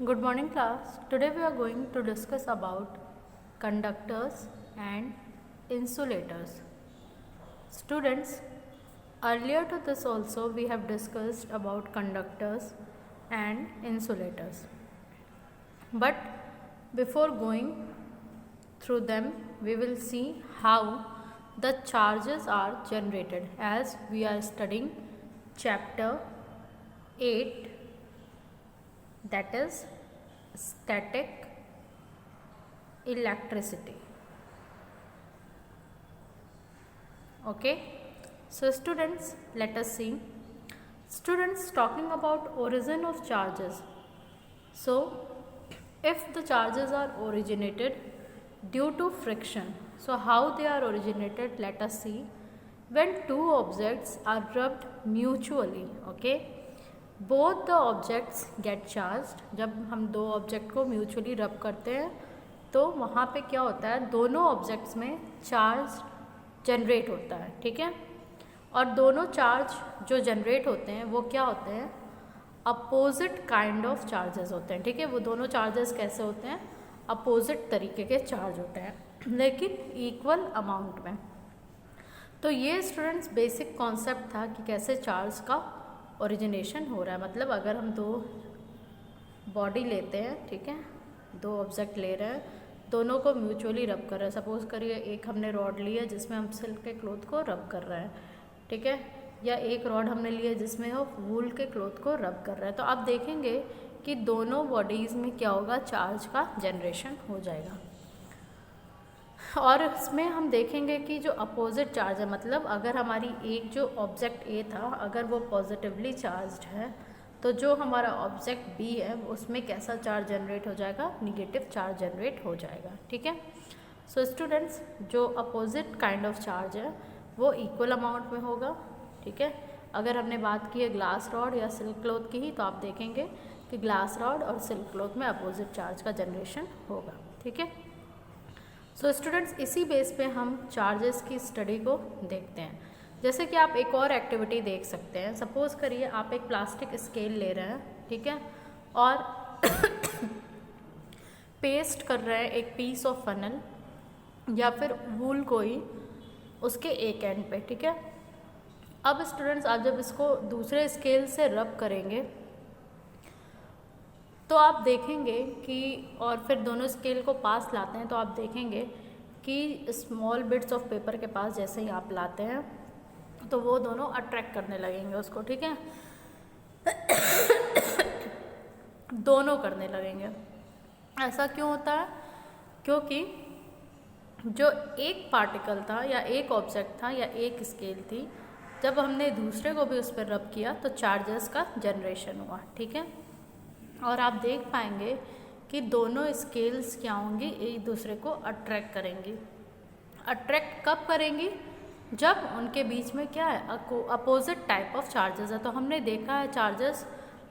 Good morning class. Today we are going to discuss about conductors and insulators. Students, earlier to this also we have discussed about conductors and insulators. But before going through them, we will see how the charges are generated as we are studying chapter 8, that is static electricity. Okay, so students, let us see. Students, talking about origin of charges. So if the charges are originated due to friction, so how they are originated, let us see. When two objects are rubbed mutually, okay, both the objects get charged. जब हम दो object को mutually रब करते हैं तो वहाँ पे क्या होता है, दोनों ऑब्जेक्ट्स में चार्ज जनरेट होता है. ठीक है, और दोनों चार्ज जो जनरेट होते हैं वो क्या होते हैं, अपोजिट काइंड ऑफ चार्जेस होते हैं. ठीक है, वो दोनों चार्जेस कैसे होते हैं, अपोजिट तरीके के चार्ज होते हैं लेकिन इक्वल अमाउंट में. तो ये स्टूडेंट्स बेसिक कॉन्सेप्ट था कि कैसे चार्ज का ओरिजिनेशन हो रहा है. मतलब अगर हम दो बॉडी लेते हैं, ठीक है, दो ऑब्जेक्ट ले रहे हैं, दोनों को म्यूचुअली रब कर रहे हैं. सपोज करिए एक हमने रॉड लिया जिसमें हम सिल्क के क्लॉथ को रब कर रहे हैं, ठीक है, या एक रॉड हमने लिया जिसमें हम वूल के क्लॉथ को रब कर रहे हैं. तो आप देखेंगे कि दोनों बॉडीज़ में क्या होगा, चार्ज का जनरेशन हो जाएगा. और इसमें हम देखेंगे कि जो अपोजिट चार्ज है, मतलब अगर हमारी एक जो ऑब्जेक्ट ए था अगर वो पॉजिटिवली चार्ज्ड है तो जो हमारा ऑब्जेक्ट बी है उसमें कैसा चार्ज जनरेट हो जाएगा, निगेटिव चार्ज जनरेट हो जाएगा. ठीक है, सो स्टूडेंट्स, जो अपोजिट काइंड ऑफ चार्ज है वो इक्वल अमाउंट में होगा. ठीक है, अगर हमने बात की है ग्लास रॉड या सिल्क क्लॉथ की ही तो आप देखेंगे कि ग्लास रॉड और सिल्क क्लॉथ में अपोजिट चार्ज का जनरेशन होगा. ठीक है, सो स्टूडेंट्स, इसी बेस पे हम चार्जेस की स्टडी को देखते हैं. जैसे कि आप एक और एक्टिविटी देख सकते हैं. सपोज करिए आप एक प्लास्टिक स्केल ले रहे हैं, ठीक है, और पेस्ट कर रहे हैं एक पीस ऑफ फनल या फिर वूल को ही उसके एक एंड पे. ठीक है, अब स्टूडेंट्स आप जब इसको दूसरे स्केल से रब करेंगे तो आप देखेंगे कि, और फिर दोनों स्केल को पास लाते हैं तो आप देखेंगे कि स्मॉल बिट्स ऑफ पेपर के पास जैसे ही आप लाते हैं तो वो दोनों अट्रैक्ट करने लगेंगे उसको. ठीक है, दोनों करने लगेंगे. ऐसा क्यों होता है, क्योंकि जो एक पार्टिकल था या एक ऑब्जेक्ट था या एक स्केल थी, जब हमने दूसरे को भी उस पर रब किया तो चार्जेस का जनरेशन हुआ. ठीक है, और आप देख पाएंगे कि दोनों स्केल्स क्या होंगी, एक दूसरे को अट्रैक्ट करेंगी. अट्रैक्ट कब करेंगी, जब उनके बीच में क्या है, अपोजिट टाइप ऑफ चार्जेस है. तो हमने देखा है चार्जेस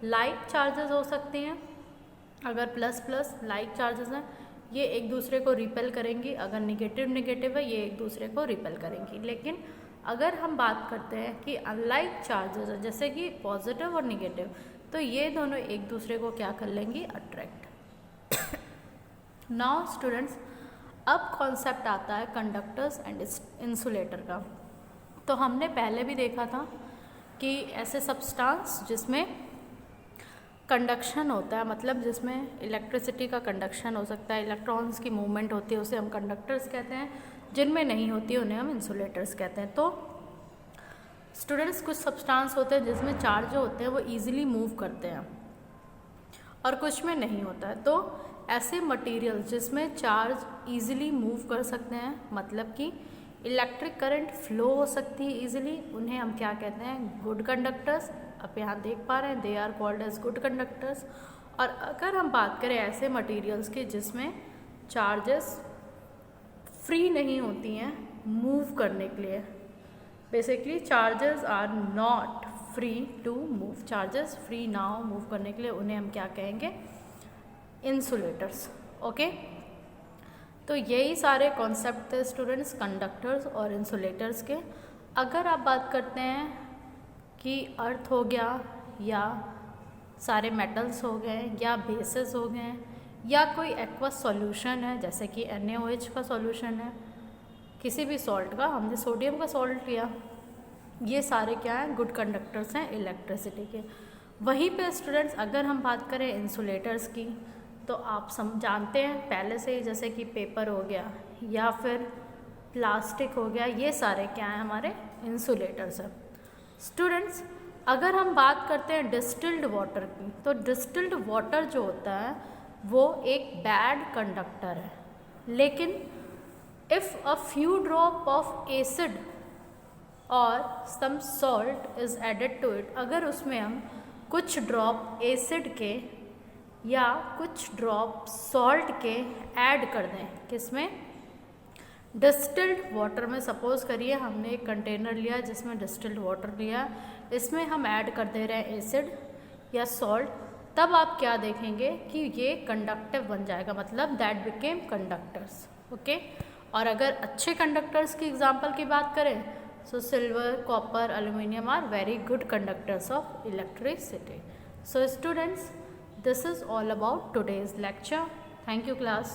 लाइक चार्जेस हो सकते हैं, अगर प्लस प्लस लाइक चार्जेस हैं ये एक दूसरे को रिपेल करेंगी, अगर निगेटिव निगेटिव है ये एक दूसरे को रिपेल करेंगी. लेकिन अगर हम बात करते हैं कि अनलाइक चार्जेस है जैसे कि पॉजिटिव और निगेटिव, तो ये दोनों एक दूसरे को क्या कर लेंगी, अट्रैक्ट. नाउ स्टूडेंट्स, अब कॉन्सेप्ट आता है कंडक्टर्स एंड इंसुलेटर का. तो हमने पहले भी देखा था कि ऐसे सब्सटेंस जिसमें कंडक्शन होता है, मतलब जिसमें इलेक्ट्रिसिटी का कंडक्शन हो सकता है, इलेक्ट्रॉन्स की मूवमेंट होती है, उसे हम कंडक्टर्स कहते हैं. जिनमें नहीं होती उन्हें हम इंसुलेटर्स कहते हैं. तो स्टूडेंट्स, कुछ सब्सटेंस होते हैं जिसमें चार्ज जो होते हैं वो इजीली मूव करते हैं और कुछ में नहीं होता है. तो ऐसे मटेरियल्स जिसमें चार्ज इजीली मूव कर सकते हैं, मतलब कि इलेक्ट्रिक करंट फ्लो हो सकती है इजीली, उन्हें हम क्या कहते हैं, गुड कंडक्टर्स. आप यहाँ देख पा रहे हैं, they are called as good conductors. और अगर हम बात करें ऐसे मटेरियल्स की जिसमें चार्जेस फ्री नहीं होती हैं मूव करने के लिए, basically charges are not free to move, charges free ना हो मूव करने के लिए, उन्हें हम क्या कहेंगे, इंसुलेटर्स. ओके, तो यही सारे कॉन्सेप्ट थे स्टूडेंट्स कंडक्टर्स और इंसुलेटर्स के. अगर आप बात करते हैं कि अर्थ हो गया या सारे मेटल्स हो गए या बेसिस हो गए या कोई एक्वस सॉल्यूशन है जैसे कि NaOH का सॉल्यूशन है, किसी भी सॉल्ट का, हमने सोडियम का सॉल्ट लिया, ये सारे क्या हैं, गुड कंडक्टर्स हैं इलेक्ट्रिसिटी के। वहीं पे स्टूडेंट्स अगर हम बात करें इंसुलेटर्स की, तो आप जानते हैं पहले से ही, जैसे कि पेपर हो गया या फिर प्लास्टिक हो गया, ये सारे क्या हैं, हमारे इंसुलेटर्स हैं। स्टूडेंट्स अगर हम बात करते हैं डिस्टिल्ड वाटर की, तो डिस्टिल्ड वाटर जो होता है वो एक बैड कंडक्टर है, लेकिन if a few drop of acid और some salt is added to it, अगर उसमें हम कुछ ड्रॉप एसिड के या कुछ ड्रॉप सॉल्ट के ऐड कर दें, किसमें, डिस्टिल्ड वाटर में। सपोज़ करिए हमने एक कंटेनर लिया जिसमें डिस्टिल्ड वाटर लिया, इसमें हम ऐड कर दे रहे हैं एसिड या सॉल्ट, तब आप क्या देखेंगे कि ये कंडक्टिव बन जाएगा, मतलब दैट बिकेम कंडक्टर्स। ओके, और अगर अच्छे कंडक्टर्स की एग्जांपल की बात करें, so silver, copper, aluminium are very good conductors of electricity. So students, this is all about today's lecture. Thank you class.